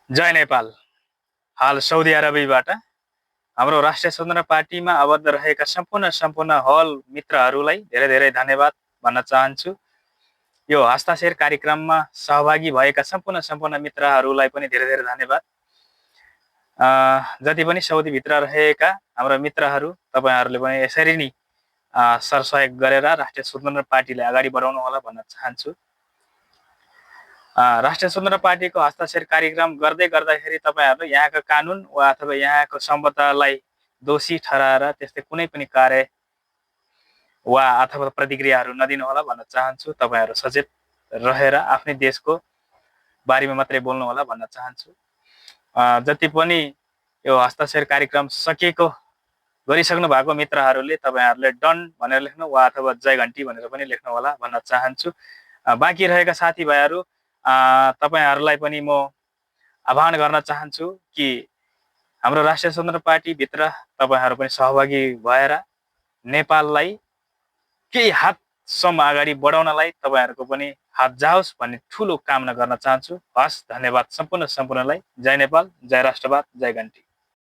जय नेपाल। हाल साउदी अरबियाबाट हाम्रो राष्ट्रिय स्वतन्त्र पार्टीमा आबद्ध रहेका सम्पूर्ण हल मित्रहरूलाई धेरै धेरै धन्यवाद भन्न चाहन्छु। यो हस्ताक्षर कार्यक्रममा सहभागी भएका सम्पूर्ण मित्रहरूलाई पनि धेरै धेरै धन्यवाद। जति पनि साउदीभित्र रहेका हाम्रो मित्रहरू, तपाईहरूले पनि यसरी नै सरसहयोग गरेर राष्ट्रिय स्वतन्त्र पार्टीलाई अगाडि बढाउनु होला भन्न चाहन्छु। राष्ट्रिय स्वतन्त्र पार्टीको हस्ताक्षर कार्यक्रम गर्दाखेरि तपाईहरूले यहाँको कानुन वा अथवा यहाँको संविधानलाई दोषी ठहराएर त्यस्तै कुनै पनि कार्य वा अथवा प्रतिक्रियाहरू नदिनु होला भन्न चाहन्छु। तपाईहरू सचेत रहेर आफ्नै देशको बारेमा मात्रै बोल्नु होला भन्न चाहन्छु। जति पनि यो हस्ताक्षर कार्यक्रम गरिसक्नु भएको मित्रहरूले तपाईहरूले डन भनेर लेख्नु वा अथवा जय घण्टी भनेर पनि लेख्नु होला भन्न चाहन्छु। बाँकी रहेका साथीभाइहरू, तपाईहरूलाई पनि म आह्वान गर्न चाहन्छु कि हाम्रो राष्ट्रिय स्वतन्त्र पार्टी भित्र तपाईहरू पनि सहभागी भएर नेपाललाई केही हातसम्म अगाडि बढाउनलाई तपाईहरूको पनि हात जाओस् भन्ने ठूलो कामना गर्न चाहन्छु। हस्, धन्यवाद सम्पूर्णलाई। जय नेपाल, जय राष्ट्रवाद, जय घण्टी।